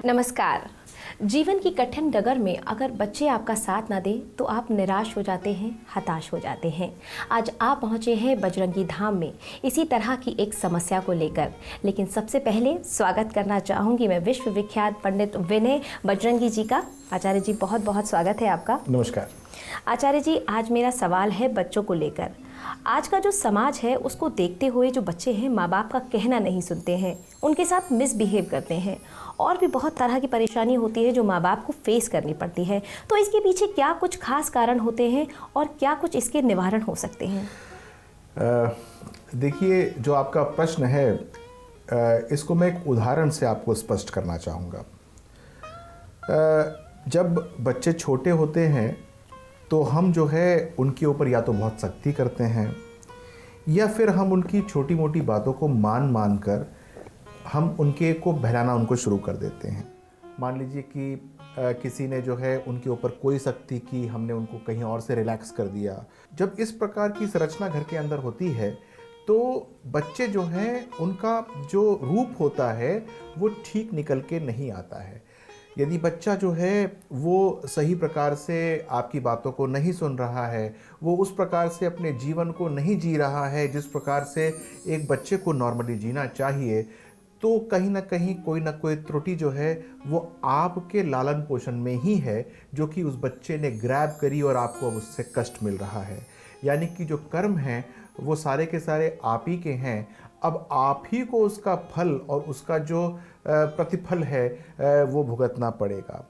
नमस्कार। जीवन की कठिन डगर में अगर बच्चे आपका साथ ना दें तो आप निराश हो जाते हैं, हताश हो जाते हैं। आज आप पहुंचे हैं बजरंगी धाम में इसी तरह की एक समस्या को लेकर। लेकिन सबसे पहले स्वागत करना चाहूँगी मैं विश्व विख्यात पंडित विनय बजरंगी जी का। आचार्य जी, बहुत बहुत स्वागत है आपका। नमस्कार। आचार्य जी, आज मेरा सवाल है बच्चों को लेकर। आज का जो समाज है उसको देखते हुए जो बच्चे हैं माँ बाप का कहना नहीं सुनते हैं, उनके साथ मिसबिहेव करते हैं और भी बहुत तरह की परेशानी होती है जो माँ बाप को फेस करनी पड़ती है। तो इसके पीछे क्या कुछ खास कारण होते हैं और क्या कुछ इसके निवारण हो सकते हैं? देखिए, जो आपका प्रश्न है इसको मैं एक उदाहरण से आपको स्पष्ट करना चाहूँगा। जब बच्चे छोटे होते हैं तो हम जो है उनके ऊपर या तो बहुत सख्ती करते हैं या फिर हम उनकी छोटी मोटी बातों को मान कर हम उनके को बहलाना उनको शुरू कर देते हैं। मान लीजिए कि किसी ने जो है उनके ऊपर कोई सख्ती की, हमने उनको कहीं और से रिलैक्स कर दिया। जब इस प्रकार की संरचना घर के अंदर होती है तो बच्चे जो हैं उनका जो रूप होता है वो ठीक निकल के नहीं आता है। यदि बच्चा जो है वो सही प्रकार से आपकी बातों को नहीं सुन रहा है, वो उस प्रकार से अपने जीवन को नहीं जी रहा है जिस प्रकार से एक बच्चे को नॉर्मली जीना चाहिए, तो कहीं ना कहीं कोई ना कोई त्रुटि जो है वो आपके लालन पोषण में ही है, जो कि उस बच्चे ने ग्रैब करी और आपको अब उससे कष्ट मिल रहा है। यानी कि जो कर्म हैं वो सारे के सारे आप ही के हैं। अब आप ही को उसका फल और उसका जो प्रतिफल है वो भुगतना पड़ेगा।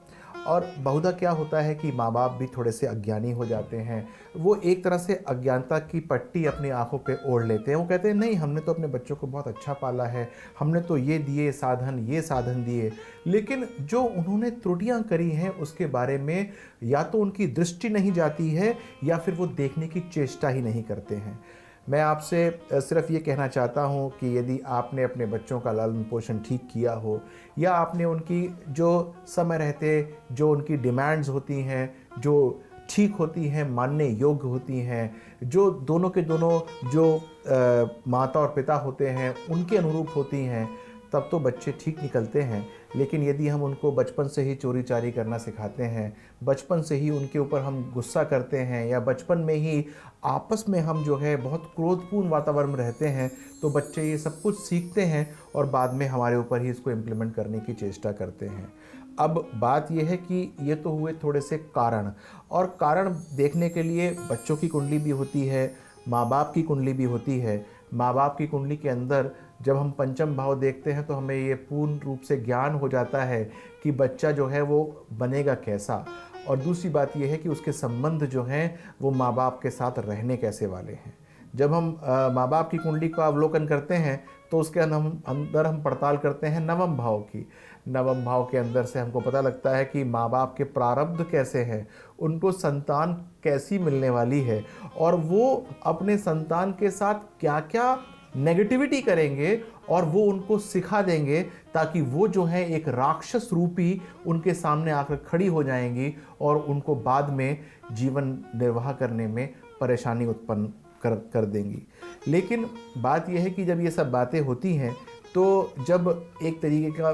और बहुधा क्या होता है कि माँ बाप भी थोड़े से अज्ञानी हो जाते हैं। वो एक तरह से अज्ञानता की पट्टी अपनी आंखों पे ओढ़ लेते हैं। वो कहते हैं नहीं, हमने तो अपने बच्चों को बहुत अच्छा पाला है, हमने तो ये साधन दिए। लेकिन जो उन्होंने त्रुटियां करी हैं उसके बारे में या तो उनकी दृष्टि नहीं जाती है या फिर वो देखने की चेष्टा ही नहीं करते हैं। मैं आपसे सिर्फ ये कहना चाहता हूँ कि यदि आपने अपने बच्चों का लालन पोषण ठीक किया हो या आपने उनकी जो समय रहते जो उनकी डिमांड्स होती हैं, जो ठीक होती हैं, मानने योग्य होती हैं, जो दोनों के दोनों जो माता और पिता होते हैं उनके अनुरूप होती हैं, तब तो बच्चे ठीक निकलते हैं। लेकिन यदि हम उनको बचपन से ही चोरी चारी करना सिखाते हैं, बचपन से ही उनके ऊपर हम गुस्सा करते हैं या बचपन में ही आपस में हम जो है बहुत क्रोधपूर्ण वातावरण में रहते हैं, तो बच्चे ये सब कुछ सीखते हैं और बाद में हमारे ऊपर ही इसको इम्प्लीमेंट करने की चेष्टा करते हैं। अब बात यह है कि ये तो हुए थोड़े से कारण, और कारण देखने के लिए बच्चों की कुंडली भी होती है, माँ बाप की कुंडली भी होती है। माँ बाप की कुंडली के अंदर जब हम पंचम भाव देखते हैं तो हमें ये पूर्ण रूप से ज्ञान हो जाता है कि बच्चा जो है वो बनेगा कैसा। और दूसरी बात यह है कि उसके संबंध जो हैं वो माँ बाप के साथ रहने कैसे वाले हैं। जब हम माँ बाप की कुंडली का अवलोकन करते हैं तो उसके अंदर हम पड़ताल करते हैं नवम भाव की। नवम भाव के अंदर से हमको पता लगता है कि माँ बाप के प्रारब्ध कैसे हैं, उनको संतान कैसी मिलने वाली है और वो अपने संतान के साथ क्या क्या नेगेटिविटी करेंगे और वो उनको सिखा देंगे, ताकि वो जो है एक राक्षस रूपी उनके सामने आकर खड़ी हो जाएंगी और उनको बाद में जीवन निर्वाह करने में परेशानी उत्पन्न कर देंगी। लेकिन बात यह है कि जब ये सब बातें होती हैं तो जब एक तरीके का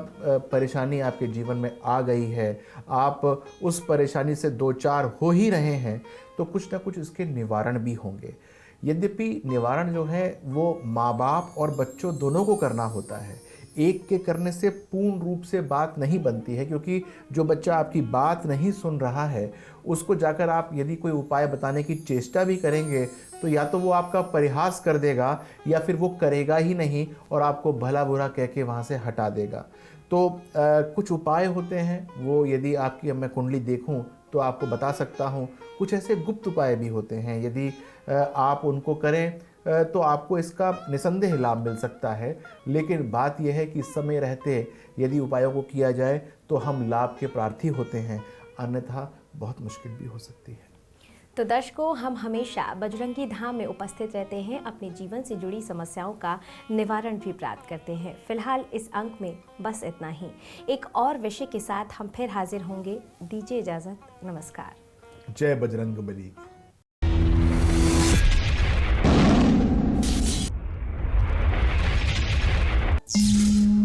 परेशानी आपके जीवन में आ गई है, आप उस परेशानी से दो चार हो ही रहे हैं, तो कुछ ना कुछ इसके निवारण भी होंगे। यद्यपि निवारण जो है वो माँ बाप और बच्चों दोनों को करना होता है। एक के करने से पूर्ण रूप से बात नहीं बनती है, क्योंकि जो बच्चा आपकी बात नहीं सुन रहा है उसको जाकर आप यदि कोई उपाय बताने की चेष्टा भी करेंगे तो या तो वो आपका परिहास कर देगा या फिर वो करेगा ही नहीं और आपको भला बुरा कह के वहाँ से हटा देगा। तो कुछ उपाय होते हैं, वो यदि आपकी मैं कुंडली देखूं तो आपको बता सकता हूं। कुछ ऐसे गुप्त उपाय भी होते हैं, यदि आप उनको करें तो आपको इसका निसंदेह लाभ मिल सकता है। लेकिन बात यह है कि समय रहते यदि उपायों को किया जाए तो हम लाभ के प्रार्थी होते हैं, अन्यथा बहुत मुश्किल भी हो सकती है। तो दर्शकों, हम हमेशा बजरंगी धाम में उपस्थित रहते हैं, अपने जीवन से जुड़ी समस्याओं का निवारण भी प्राप्त करते हैं। फिलहाल इस अंक में बस इतना ही। एक और विषय के साथ हम फिर हाजिर होंगे। दीजिए इजाज़त। नमस्कार। जय बजरंगबली। Thank you.